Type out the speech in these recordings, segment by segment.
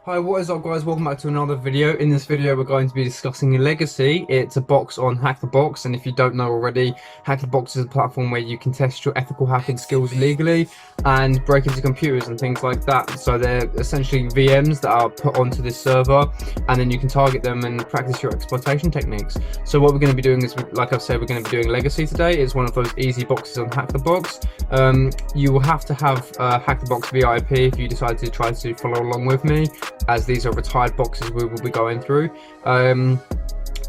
Hi, what is up guys? Welcome back to another video. In this video we're going to be discussing Legacy. It's a box on Hack the Box, and if you don't know already, Hack the Box is a platform where you can test your ethical hacking skills legally and break into computers and things like that. So they're essentially VMs that are put onto this server, and then you can target them and practice your exploitation techniques. So what we're going to be doing is, like I've said, we're going to be doing Legacy today. It's one of those easy boxes on Hack the Box. You will have to have Hack the Box VIP if you decide to try to follow along with me, as these are retired boxes we will be going through.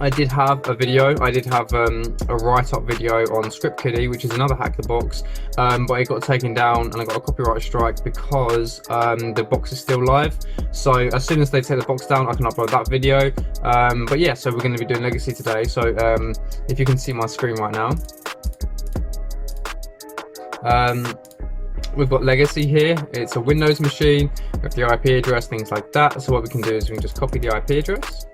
I did have a video, a write-up video on ScriptKiddie, which is another Hack the Box, but it got taken down and I got a copyright strike because the box is still live. So as soon as they take the box down, I can upload that video. But yeah, so we're going to be doing Legacy today. So if you can see my screen right now, we've got Legacy here. It's a Windows machine with the IP address, things like that. So what we can do is we can just copy the IP address.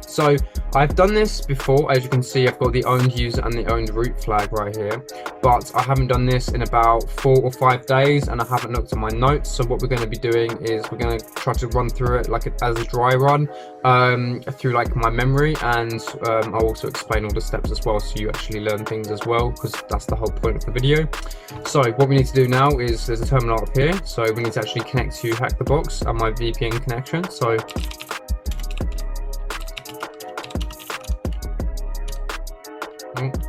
So I've done this before. As you can see, I've got the owned user and the owned root flag right here, but I haven't done this in about 4 or 5 days and I haven't looked at my notes. So what we're going to be doing is we're going to try to run through it like as a dry run through like my memory, and I'll also explain all the steps as well, so you actually learn things as well, because that's the whole point of the video. So what we need to do now is there's a terminal up here, so we need to actually connect to Hack the Box and my VPN connection. So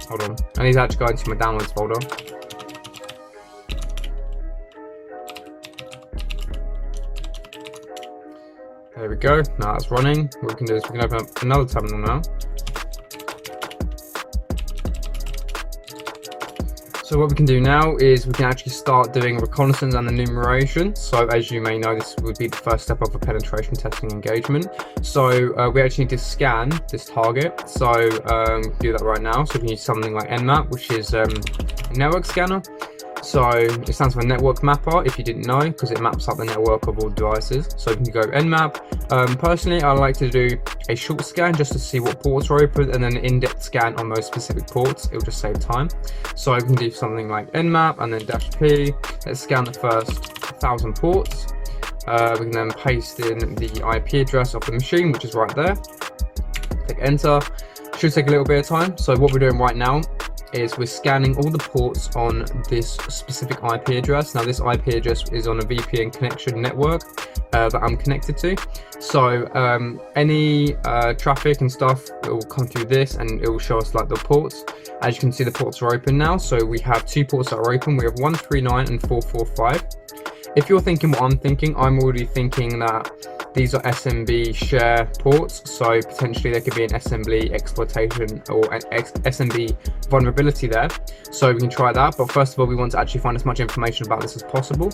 hold on, I need to actually go into my downloads folder. There we go, now that's running. What we can do is we can open up another terminal now. So what we can do now is we can actually start doing reconnaissance and enumeration. So as you may know, this would be the first step of a penetration testing engagement. So we actually need to scan this target. So do that right now. So we can use something like Nmap, which is a network scanner. So it stands for network mapper, if you didn't know, because it maps out the network of all devices. So you can go Nmap. Personally, I like to do a short scan just to see what ports are open, and then an in-depth scan on those specific ports. It will just save time. So we can do something like Nmap and then -p. Let's scan the first 1,000 ports. We can then paste in the IP address of the machine, which is right there. Click enter. Should take a little bit of time. So what we're doing right now is we're scanning all the ports on this specific IP address. Now this IP address is on a VPN connection network that I'm connected to. So any traffic and stuff, it will come through this and it will show us like the ports. As you can see, the ports are open now. So we have 2 ports that are open. We have 139 and 445. If you're thinking what I'm thinking, I'm already thinking that these are SMB share ports, so potentially there could be an SMB exploitation or an SMB vulnerability there. So we can try that, but first of all, we want to actually find as much information about this as possible.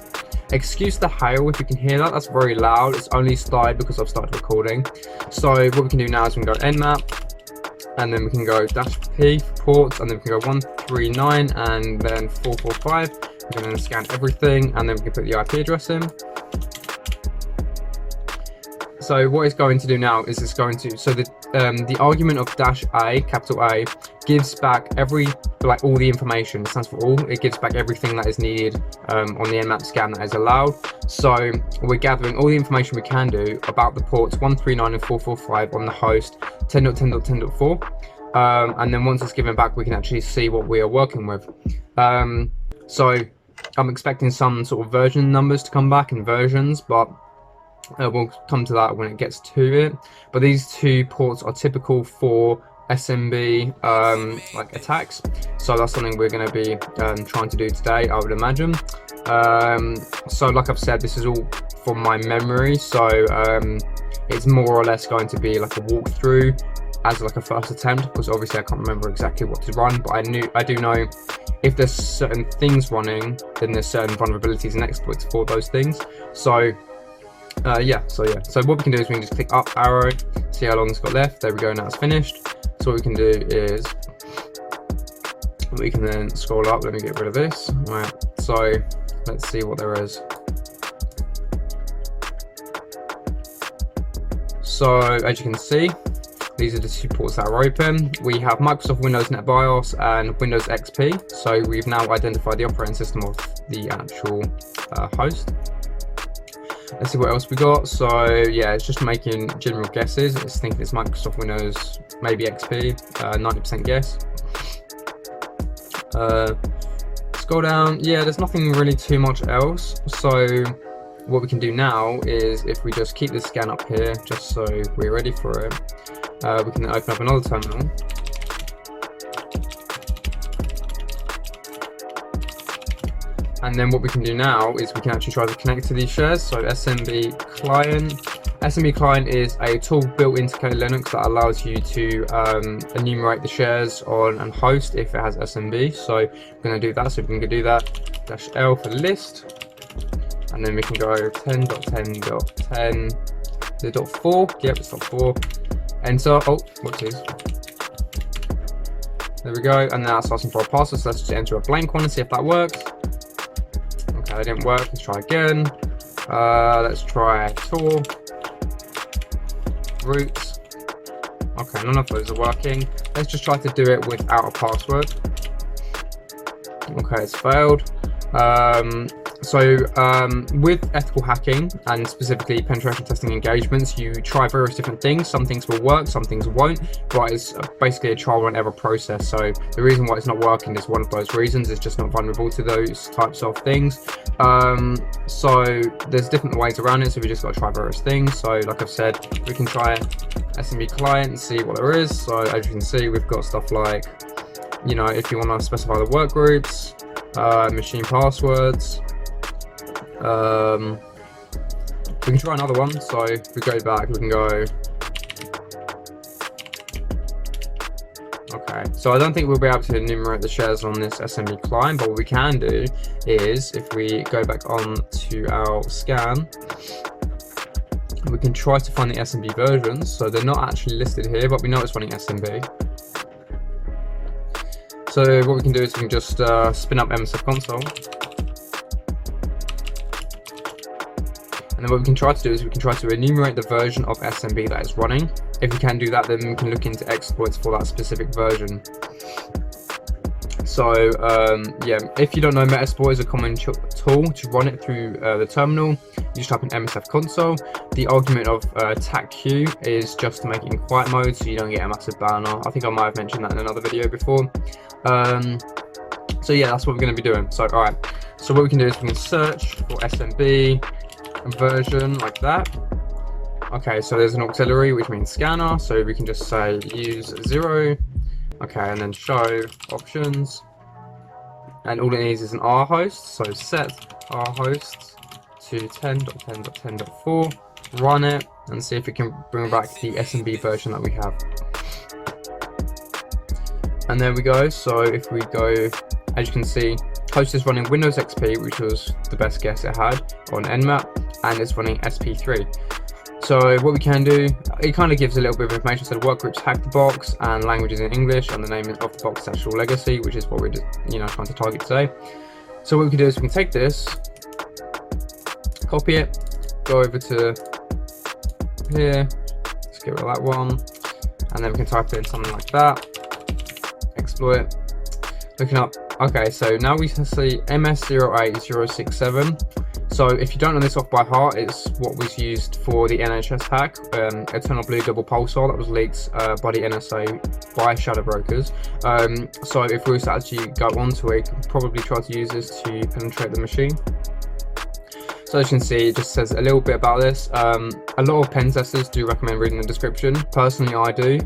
Excuse the hail if you can hear that, that's very loud. It's only started because I've started recording. So what we can do now is we can go Nmap, and then we can go -p ports, and then we can go 139 and then 445. We can then scan everything, and then we can put the IP address in. So what it's going to do now is it's going to, so the argument of -a, capital A, gives back all the information. It stands for all. It gives back everything that is needed on the Nmap scan that is allowed. So we're gathering all the information we can do about the ports 139 and 445 on the host 10.10.10.4. And then once it's given back, we can actually see what we are working with. So I'm expecting some sort of version numbers to come back in versions, but we'll come to that when it gets to it. But these 2 ports are typical for SMB like attacks, so that's something we're going to be trying to do today, I would imagine. So like I've said, this is all from my memory, so it's more or less going to be like a walkthrough as like a first attempt, because obviously I can't remember exactly what to run, but I do know if there's certain things running, then there's certain vulnerabilities and exploits for those things. So so what we can do is we can just click up arrow, see how long it's got left. There we go, now it's finished. So what we can do is we can then scroll up. Let me get rid of this. All right, so let's see what there is. So as you can see, these are the 2 ports that are open. We have Microsoft Windows NetBIOS and Windows XP. So we've now identified the operating system of the actual host. Let's see what else we got. So yeah, it's just making general guesses. It's thinking it's Microsoft Windows, maybe XP, 90% guess. Scroll down. Yeah, there's nothing really too much else. So what we can do now is, if we just keep this scan up here, just so we're ready for it, we can open up another terminal. And then what we can do now is we can actually try to connect to these shares. So SMB client. SMB client is a tool built into Kali Linux that allows you to enumerate the shares on and host if it has SMB. So we're going to do that. So we can do that. -L for list. And then we can go 10.10.10. The .4. Yep, it's .4. Enter. Oh, whoopsies. There we go. And now it's asking for a password. So let's just enter a blank one and see if that works. Okay, that didn't work. Let's try again. Let's try tour. Roots. Okay, none of those are working. Let's just try to do it without a password. Okay, it's failed. With ethical hacking and specifically penetration testing engagements, you try various different things. Some things will work, some things won't, but it's basically a trial and error process. So the reason why it's not working is one of those reasons. It's just not vulnerable to those types of things. So there's different ways around it, so we just got to try various things. So like I've said, we can try SMB client and see what there is. So as you can see, we've got stuff like, you know, if you want to specify the work groups, machine passwords. We can try another one. So if we go back, we can go. Okay, so I don't think we'll be able to enumerate the shares on this SMB client, but what we can do is, if we go back on to our scan, we can try to find the SMB versions. So they're not actually listed here, but we know it's running SMB. So what we can do is we can just spin up MSF console. And then what we can try to do is we can try to enumerate the version of SMB that is running. If we can do that, then we can look into exploits for that specific version. So yeah, if you don't know, Metasploit is a common tool to run it through the terminal. You just type in MSF console. The argument of TACQ is just to make it in quiet mode, so you don't get a massive banner. I think I might have mentioned that in another video before. So yeah, that's what we're going to be doing. So alright, so what we can do is we can search for SMB version like that. Okay, so there's an auxiliary, which means scanner, so we can just say use 0. Okay, and then show options, and all it needs is an R host. So set R host to 10.10.10.4, run it, and see if we can bring back the SMB version that we have. And there we go. So if we go, as you can see, host is running Windows XP, which was the best guess it had on Nmap, and it's running SP3. So what we can do, it kind of gives a little bit of information. So the work groups hack the box, and languages in English, and the name of the box is actual legacy, which is what we're just, you know, trying to target today. So what we can do is we can take this, copy it, go over to here, let's get rid of that one, and then we can type in something like that, exploit, looking up. Okay, so now we can see MS08067. So if you don't know this off by heart, it's what was used for the NHS hack, Eternal Blue Double Pulsar, that was leaked by the NSA by shadow brokers. So if we were to actually go onto it, we could probably try to use this to penetrate the machine. So as you can see, it just says a little bit about this. A lot of pen testers do recommend reading the description. Personally, I do,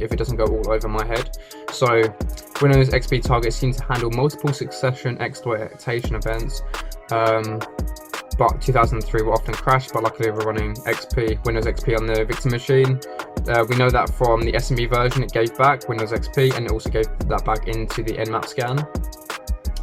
if it doesn't go all over my head. So Windows XP targets seem to handle multiple succession exploitation events. But 2003 will often crash, but luckily we're running Windows XP on the victim machine. We know that from the SMB version, it gave back Windows XP, and it also gave that back into the Nmap scan.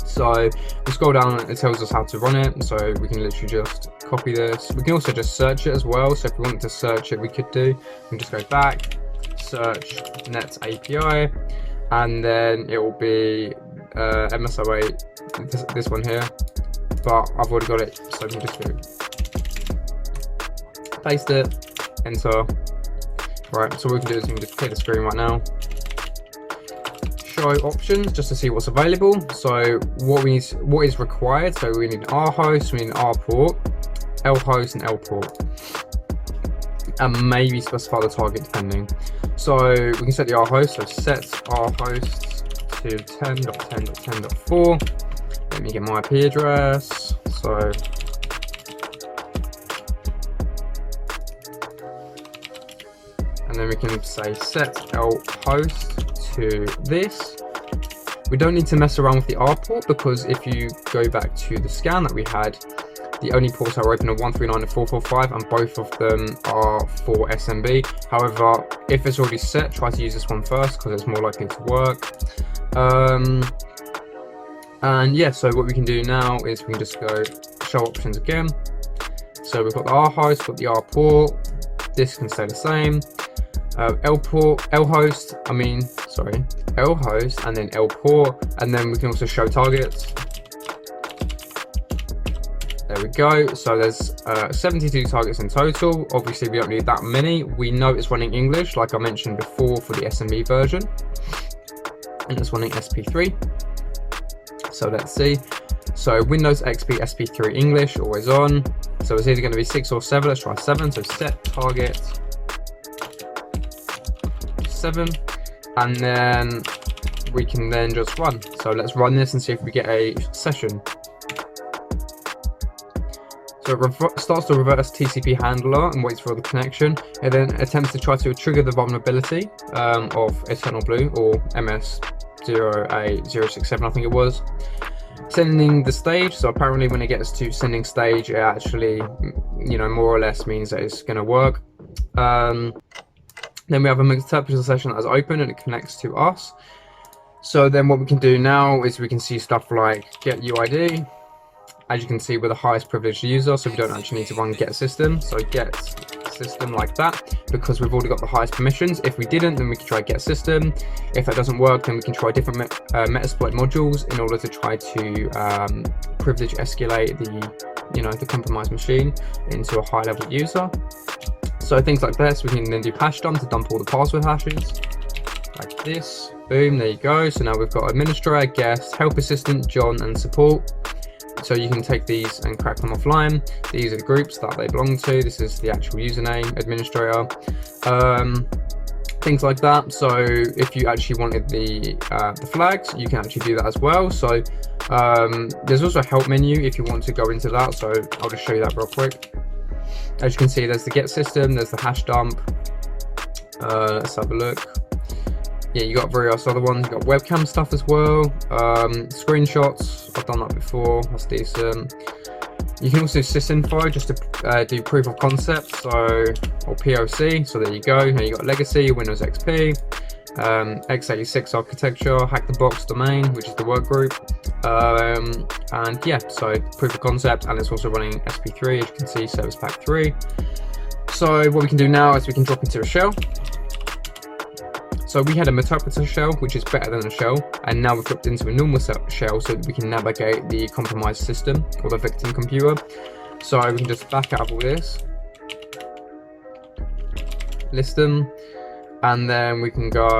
So we scroll down, it tells us how to run it, so we can literally just copy this. We can also just search it as well, so if we wanted to search it, we could do. We can just go back, search net API, and then it will be MS08, this one here, but I've already got it, so we can just do paste it, enter. Right, so what we can do is we can just clear the screen right now. Show options just to see what's available. So what is required, so we need R host, we need R port, lhost and lport, and maybe specify the target depending. So we can set the rhost, so set rhost to 10.10.10.4. Let me get my IP address. So and then we can say set lhost to this. We don't need to mess around with the R port, because if you go back to the scan that we had, the only ports that are open are 139 and 445, and both of them are for SMB. However, if it's already set, try to use this one first because it's more likely to work. And yeah, so what we can do now is we can just go show options again. So we've got the R host, got the R port. This can stay the same. lhost, and then lport, and then we can also show targets. There we go. So there's 72 targets in total. Obviously we don't need that many. We know it's running English, like I mentioned before, for the SMB version, and it's running SP3. So let's see. So Windows XP SP3 English, always on. So it's either going to be 6 or 7. Let's try 7. So set target 7, and then we can then just run. So let's run this and see if we get a session. So it starts the reverse TCP handler and waits for the connection. It then attempts to try to trigger the vulnerability of Eternal Blue, or MS0A067, I think it was. Sending the stage. So apparently when it gets to sending stage, it actually, more or less means that it's going to work. Then we have a interpreter session that is open and it connects to us. So then what we can do now is we can see stuff like get UID. As you can see, we're the highest privileged user, so we don't actually need to run get system. So get system like that, because we've already got the highest permissions. If we didn't, then we can try get system. If that doesn't work, then we can try different Metasploit modules in order to try to privilege escalate the compromised machine into a high level user. So things like this, we can then do hash dump to dump all the password hashes, like this. Boom, there you go. So now we've got administrator, guest, help assistant, John, and support. So you can take these and crack them offline. These are the groups that they belong to. This is the actual username, administrator, things like that. So if you actually wanted the flags, you can actually do that as well. So there's also a help menu if you want to go into that. So I'll just show you that real quick. As you can see, there's the get system, there's the hash dump. Let's have a look. Yeah, you got various other ones. You got webcam stuff as well. Screenshots, I've done that before. That's decent. You can also do sysinfo just to do proof of concept, or POC. So there you go. Now you got legacy, Windows XP, x86 architecture, hack the box domain, which is the work group, and yeah, so proof of concept, and it's also running SP3, as you can see, service pack 3. So what we can do now is we can drop into a shell. So we had a Myhackertech shell, which is better than a shell, and now we've dropped into a normal shell so that we can navigate the compromised system or the victim computer. So we can just back out of all this, list them, and then we can go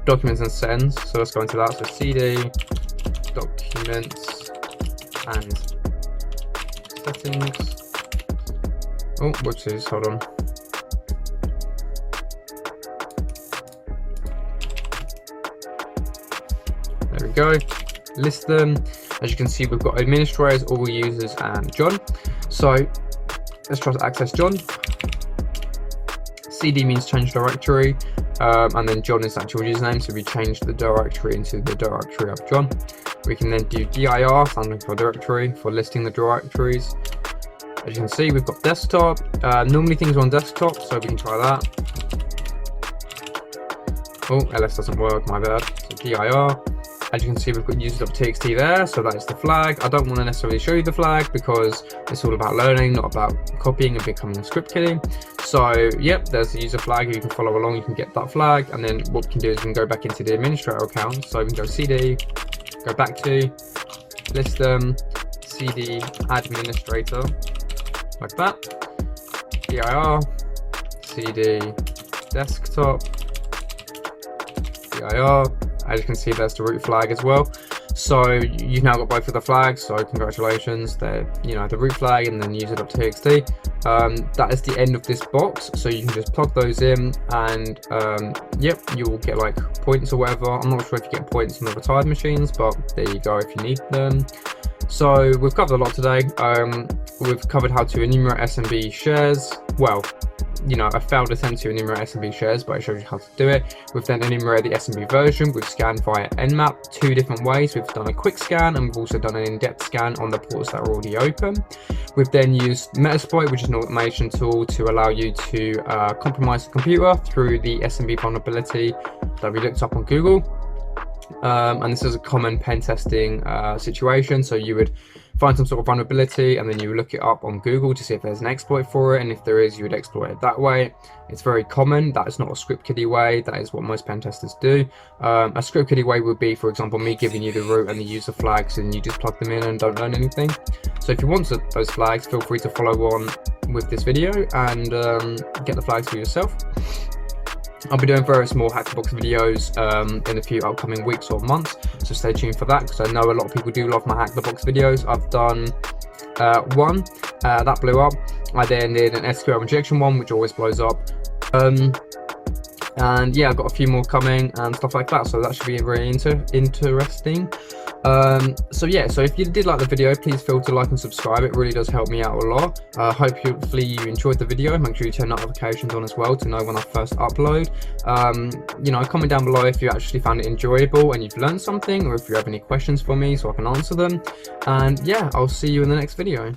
documents and sends. So let's go into that. So CD, documents, and settings. Oh, whoopsies, hold on. There we go. List them. As you can see, we've got administrators, all users, and John. So let's try to access John. CD means change directory, and then John is the actual username, so we change the directory into the directory of John. We can then do dir, standing for directory, for listing the directories. As you can see, we've got desktop. Normally things are on desktop, so we can try that. Oh, ls doesn't work, my bad. So dir. As you can see, we've got user.txt there, so that is the flag. I don't want to necessarily show you the flag because it's all about learning, not about copying and becoming script kidding. So yep, there's the user flag. You can follow along, you can get that flag, and then what we can do is we can go back into the administrator account. So we can go cd, go back to, list them, cd administrator, like that, dir, cd desktop, dir, as you can see, there's the root flag as well. So you've now got both of the flags, so congratulations. They're, you know, the root flag and then user.txt. That is the end of this box, so you can just plug those in, and yep, you will get like points or whatever. I'm not sure if you get points on the retired machines, but there you go if you need them. So we've covered a lot today. We've covered how to enumerate SMB shares. Well, you know, a failed attempt to enumerate SMB shares, but I showed you how to do it. We've then enumerated the SMB version. We've scanned via Nmap 2 different ways. We've done a quick scan, and we've also done an in-depth scan on the ports that are already open. We've then used Metasploit, which is an automation tool to allow you to compromise the computer through the SMB vulnerability that we looked up on Google. And this is a common pen testing situation. So you would find some sort of vulnerability, and then you would look it up on Google to see if there's an exploit for it, and if there is, you would exploit it that way. It's very common. That is not a script kiddie way. That is what most pen testers do. A script kiddie way would be, for example, me giving you the root and the user flags, and you just plug them in and don't learn anything. So if you want those flags, feel free to follow on with this video and get the flags for yourself. I'll be doing various more HackerBox videos in a few upcoming weeks or months, so stay tuned for that, because I know a lot of people do love my HackerBox videos. I've done one that blew up. I then did an SQL injection one, which always blows up. And yeah, I've got a few more coming and stuff like that, so that should be very interesting. So yeah, so if you did like the video, please feel to like and subscribe. It really does help me out a lot. Hopefully you enjoyed the video. Make sure you turn notifications on as well to know when I first upload. You know, comment down below if you actually found it enjoyable and you've learned something, or if you have any questions for me so I can answer them. And yeah, I'll see you in the next video.